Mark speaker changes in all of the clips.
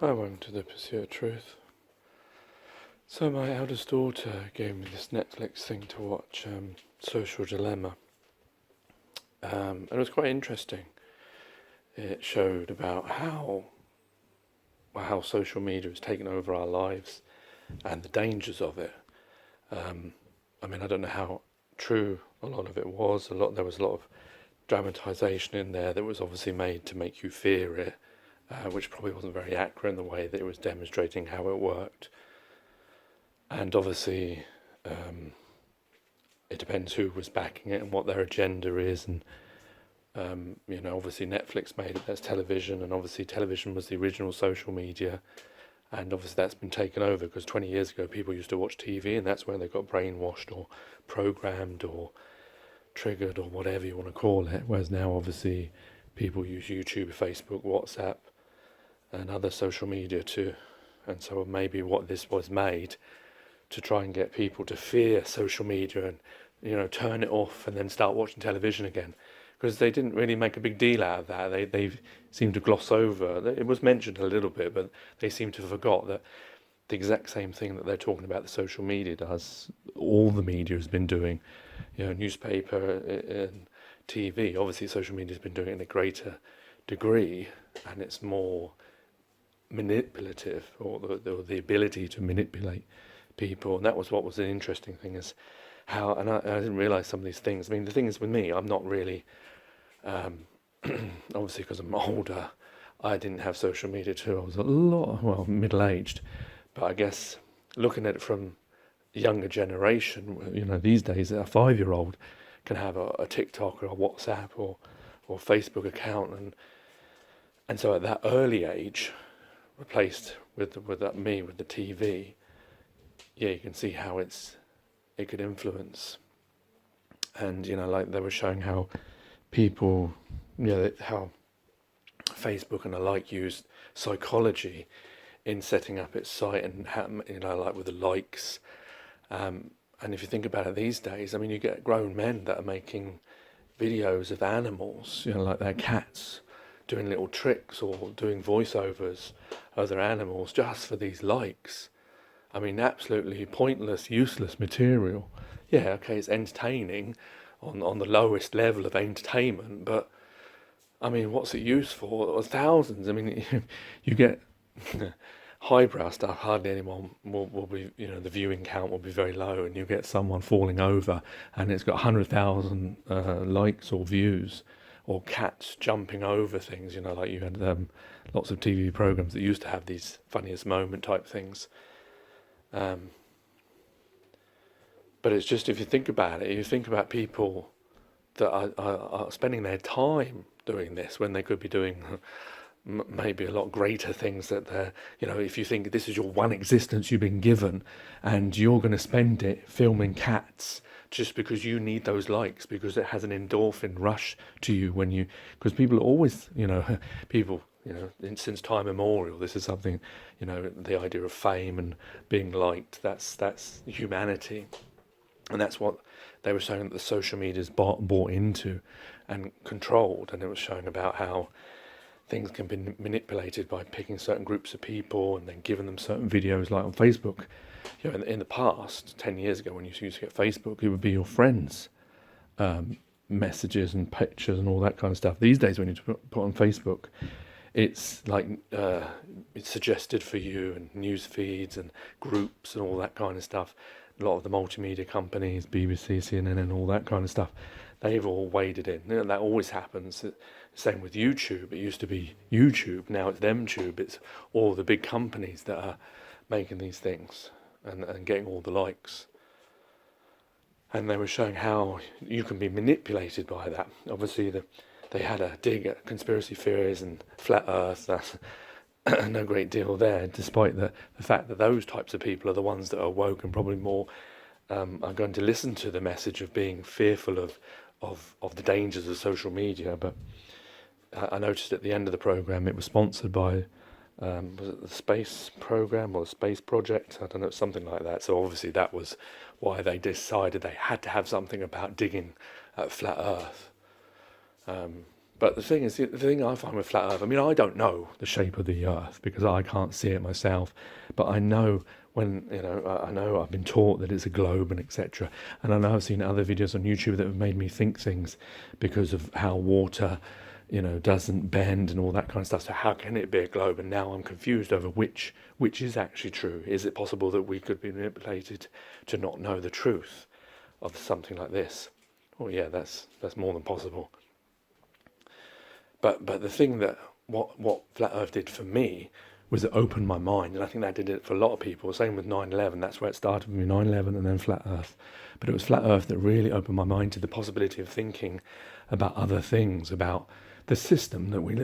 Speaker 1: I went to the Pursuit of Truth. So my eldest daughter gave me this Netflix thing to watch, Social Dilemma. And it was quite interesting. It showed about how social media has taken over our lives and the dangers of it. I don't know how true a lot of it was. There was a lot of dramatization in there that was obviously made to make you fear it, which probably wasn't very accurate in the way that it was demonstrating how it worked. And obviously, it depends who was backing it and what their agenda is. And obviously Netflix made it. That's television, and obviously television was the original social media. And obviously that's been taken over because 20 years ago people used to watch TV, and that's where they got brainwashed or programmed or triggered or whatever you want to call it. Whereas now obviously people use YouTube, Facebook, WhatsApp, and other social media too. And so maybe what this was made to try and get people to fear social media and turn it off and then start watching television again, because they didn't really make a big deal out of that. They seemed to gloss over. It was mentioned a little bit, but they seem to have forgot that the exact same thing that they're talking about the social media does, all the media has been doing, newspaper and TV. Obviously social media has been doing it in a greater degree, and it's more manipulative, or the ability to manipulate people. And that was what was an interesting thing, is how, and I didn't realise some of these things. I mean, the thing is with me, I'm not really, obviously because I'm older, I didn't have social media too. I was middle-aged, but I guess looking at it from a younger generation, these days a 5-year-old can have a TikTok or a WhatsApp or Facebook account, and so at that early age, replaced with the TV, you can see how it could influence. And like they were showing how people, how Facebook and the like used psychology in setting up its site, and how, like with the likes. And if you think about it these days, I mean, you get grown men that are making videos of animals, like their cats, doing little tricks or doing voiceovers of their animals just for these likes. I mean, absolutely pointless, useless material. Yeah, okay, it's entertaining on the lowest level of entertainment, but I mean, what's it used for? Thousands. I mean, you get highbrow stuff, hardly anyone will be, the viewing count will be very low, and you get someone falling over and it's got 100,000 likes or views, or cats jumping over things, like you had lots of TV programs that used to have these funniest moment type things. But it's just, if you think about it, you think about people that are spending their time doing this when they could be doing maybe a lot greater things, that they're, if you think this is your one existence you've been given and you're going to spend it filming cats just because you need those likes, because it has an endorphin rush to you because people are always, people, since time immemorial, this is something, the idea of fame and being liked, that's humanity. And that's what they were showing that the social media is bought into and controlled. And it was showing about how things can be manipulated by picking certain groups of people and then giving them certain videos, like on Facebook. In the past, 10 years ago, when you used to get Facebook, it would be your friends' messages and pictures and all that kind of stuff. These days, when you put on Facebook, it's like it's suggested for you, and news feeds and groups and all that kind of stuff. A lot of the multimedia companies, BBC, CNN, and all that kind of stuff, they've all waded in. That always happens. Same with YouTube. It used to be YouTube, now it's ThemTube. It's all the big companies that are making these things and getting all the likes. And they were showing how you can be manipulated by that. Obviously, they had a dig at conspiracy theories and flat Earth. That's no great deal there, despite the fact that those types of people are the ones that are woke and probably more are going to listen to the message of being fearful of the dangers of social media. But I noticed at the end of the programme it was sponsored by, was it the space programme or the space project? I don't know, something like that. So obviously that was why they decided they had to have something about digging at flat Earth. But the thing I find with flat Earth, I mean, I don't know the shape of the Earth because I can't see it myself, but I know I know I've been taught that it's a globe and etc. And I know I've seen other videos on YouTube that have made me think things because of how water, doesn't bend and all that kind of stuff. So how can it be a globe? And now I'm confused over which is actually true. Is it possible that we could be manipulated to not know the truth of something like this? Oh yeah, that's more than possible. But the thing that what Flat Earth did for me was it opened my mind, and I think that did it for a lot of people. Same with 9/11. That's where it started with me, 9/11 and then Flat Earth. But it was Flat Earth that really opened my mind to the possibility of thinking about other things, about the system that we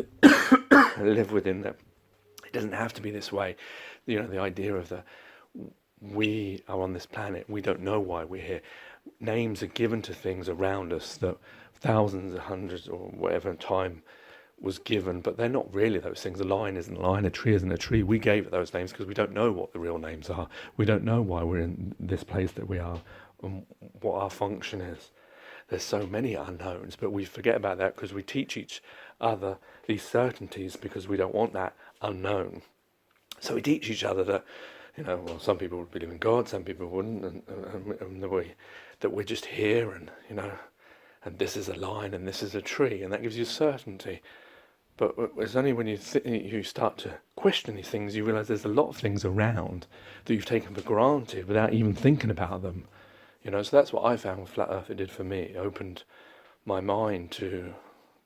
Speaker 1: live within. That it doesn't have to be this way. The idea of we are on this planet. We don't know why we're here. Names are given to things around us that thousands, hundreds, or whatever time was given, but they're not really those things. A lion isn't a lion, a tree isn't a tree. We gave it those names because we don't know what the real names are. We don't know why we're in this place that we are and what our function is. There's so many unknowns, but we forget about that because we teach each other these certainties because we don't want that unknown. So we teach each other that, some people would believe in God, some people wouldn't, and the way that we're just here, and and this is a lion and this is a tree, and that gives you certainty. But it's only when you start to question these things, you realise there's a lot of things around that you've taken for granted without even thinking about them. So that's what I found with Flat Earth. It did for me. It opened my mind to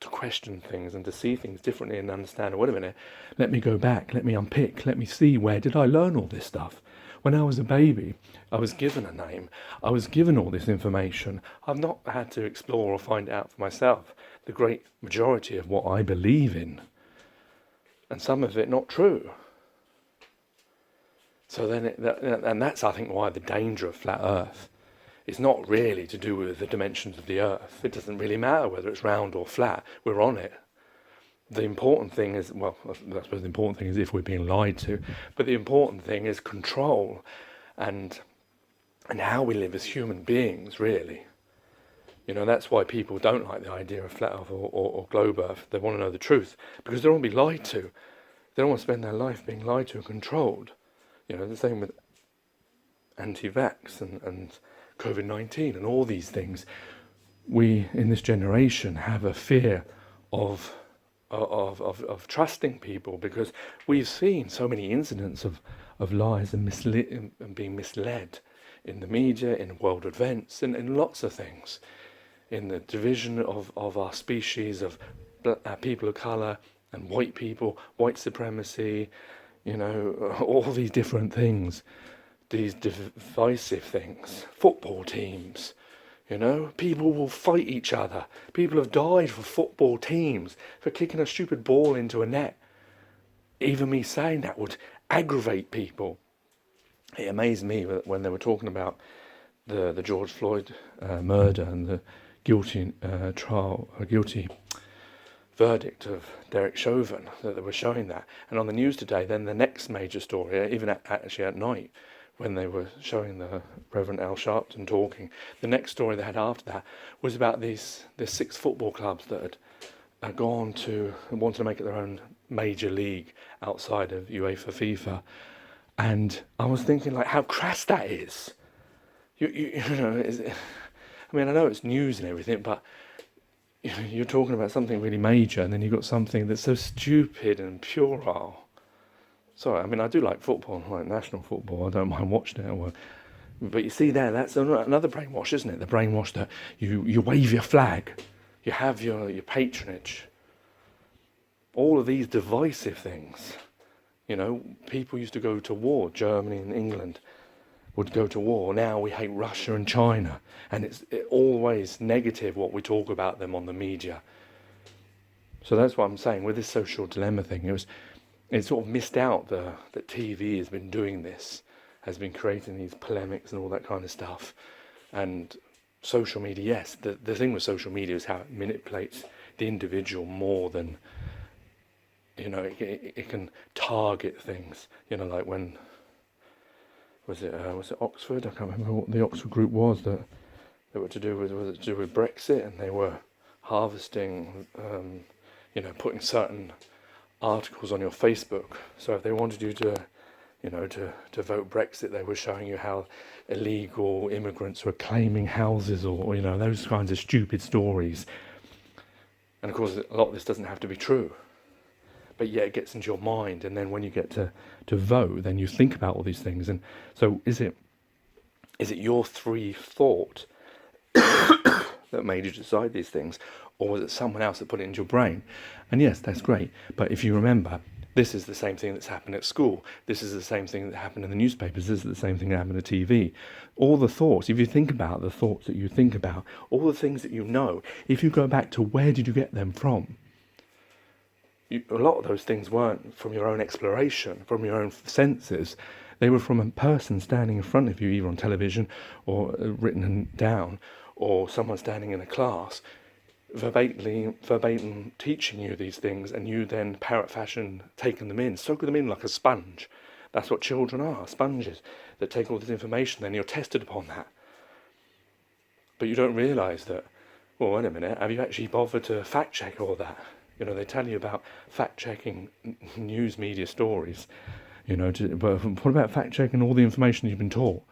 Speaker 1: question things and to see things differently and understand, wait a minute, let me go back, let me unpick, let me see, where did I learn all this stuff? When I was a baby, I was given a name, I was given all this information. I've not had to explore or find out for myself the great majority of what I believe in, and some of it not true. So and that's, I think, why the danger of Flat Earth. It's not really to do with the dimensions of the Earth. It doesn't really matter whether it's round or flat. We're on it. The important thing is, I suppose the important thing is if we're being lied to, but the important thing is control and how we live as human beings, really. That's why people don't like the idea of Flat Earth or Globe Earth. They want to know the truth because they don't want to be lied to. They don't want to spend their life being lied to and controlled. The same with anti-vax and COVID-19 and all these things. We in this generation have a fear of trusting people because we've seen so many incidents of lies and being misled in the media, in world events, and in lots of things, in the division of our species, of people of colour and white people, white supremacy, all these different things. These divisive things, football teams, people will fight each other. People have died for football teams, for kicking a stupid ball into a net. Even me saying that would aggravate people. It amazed me when they were talking about the George Floyd murder and the guilty verdict of Derek Chauvin, that they were showing that. And on the news today, then the next major story, even actually at night, when they were showing the Reverend Al Sharpton talking, the next story they had after that was about the 6 football clubs that had gone to and wanted to make it their own major league outside of UEFA, FIFA. And I was thinking, how crass that is. I know it's news and everything, but you're talking about something really major, and then you've got something that's so stupid and puerile. Sorry, I do like football, like national football. I don't mind watching it. But you see there, that's another brainwash, isn't it? The brainwash that you wave your flag, you have your patronage. All of these divisive things. People used to go to war. Germany and England would go to war. Now we hate Russia and China. And it's always negative what we talk about them on the media. So that's what I'm saying. With this social dilemma thing, it sort of missed out that TV has been doing this, has been creating these polemics and all that kind of stuff. And social media, yes, the thing with social media is how it manipulates the individual more than, it can target things. Like when, was it Oxford? I can't remember what the Oxford group was that were to do with Brexit, and they were harvesting putting certain articles on your Facebook. So if they wanted you to vote Brexit, they were showing you how illegal immigrants were claiming houses, or those kinds of stupid stories. And of course, a lot of this doesn't have to be true, but yet it gets into your mind. And then when you get to vote, then you think about all these things. And so, is it your free thought that made you decide these things, or was it someone else that put it into your brain? And yes, that's great. But if you remember, this is the same thing that's happened at school. This is the same thing that happened in the newspapers. This is the same thing that happened on TV. All the thoughts, if you think about the thoughts that you think about, all the things that you know, if you go back to where did you get them from? A lot of those things weren't from your own exploration, from your own senses. They were from a person standing in front of you, either on television or written down, or someone standing in a class, verbatim teaching you these things, and you then parrot fashion taking them in, soaking them in like a sponge. That's what children are, sponges that take all this information, then you're tested upon that. But you don't realise that, well, wait a minute, have you actually bothered to fact check all that? They tell you about fact checking news media stories, but what about fact checking all the information you've been taught?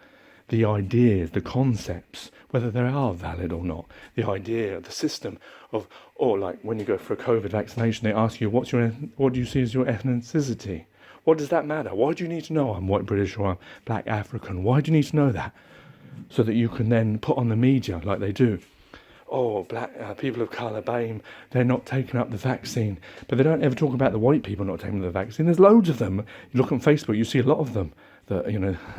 Speaker 1: The ideas, the concepts, whether they are valid or not, the idea, the system of, or like when you go for a COVID vaccination, they ask you, what do you see as your ethnicity? What does that matter? Why do you need to know I'm white British or I'm black African? Why do you need to know that? So that you can then put on the media like they do. Oh, black people of colour, they're not taking up the vaccine. But they don't ever talk about the white people not taking the vaccine. There's loads of them. You look on Facebook, you see a lot of them that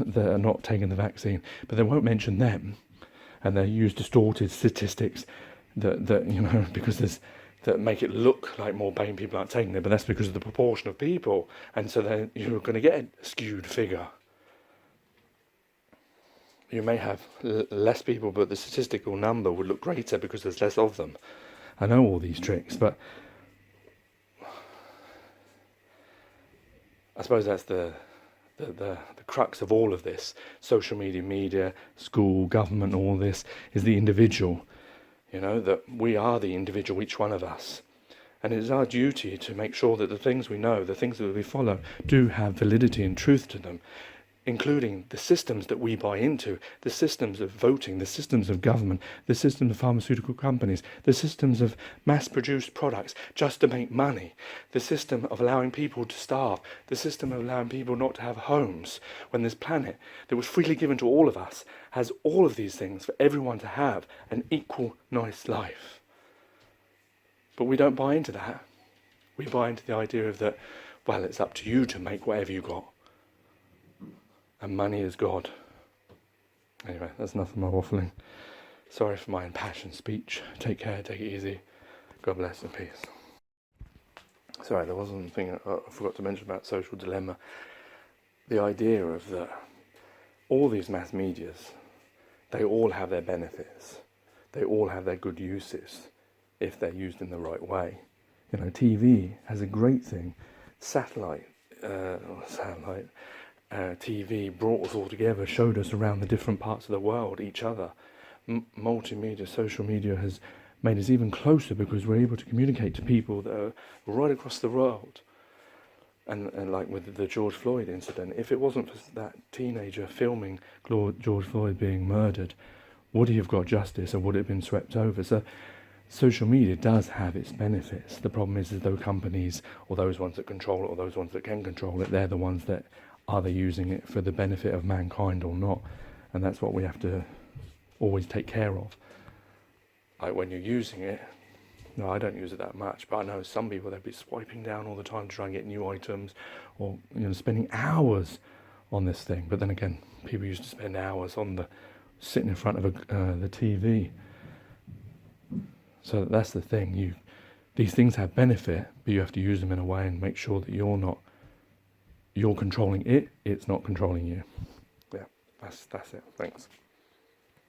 Speaker 1: that are not taking the vaccine, but they won't mention them, and they use distorted statistics that because that make it look like more BAME people aren't taking it, but that's because of the proportion of people, and so then you're going to get a skewed figure. You may have less people, but the statistical number would look greater because there's less of them. I know all these tricks, but I suppose that's the crux of all of this. Social media, school, government, all this is the individual. That we are the individual, each one of us. And it is our duty to make sure that the things we know, the things that we follow, do have validity and truth to them, including the systems that we buy into, the systems of voting, the systems of government, the systems of pharmaceutical companies, the systems of mass-produced products just to make money, the system of allowing people to starve, the system of allowing people not to have homes, when this planet that was freely given to all of us has all of these things for everyone to have an equal, nice life. But we don't buy into that. We buy into the idea of that, well, it's up to you to make whatever you got. And money is God. Anyway, that's enough of my waffling. Sorry for my impassioned speech. Take care, take it easy. God bless and peace. Sorry, there was one thing I forgot to mention about social dilemma. The idea of that all these mass medias, they all have their benefits. They all have their good uses if they're used in the right way. TV has a great thing. Satellite TV brought us all together, showed us around the different parts of the world, each other. Multimedia, social media has made us even closer because we're able to communicate to people that are right across the world. And like with the George Floyd incident, if it wasn't for that teenager filming George Floyd being murdered, would he have got justice, or would it have been swept over? So social media does have its benefits. The problem is those companies, or those ones that control it, or those ones that can control it, they're the ones that are they using it for the benefit of mankind or not? And that's what we have to always take care of. Like when you're using it, no, I don't use it that much, but I know some people, they'll be swiping down all the time to try and get new items, or spending hours on this thing. But then again, people used to spend hours on sitting in front of the TV. So that's the thing. These things have benefit, but you have to use them in a way and make sure that you're controlling it, it's not controlling you. Yeah, that's it. Thanks.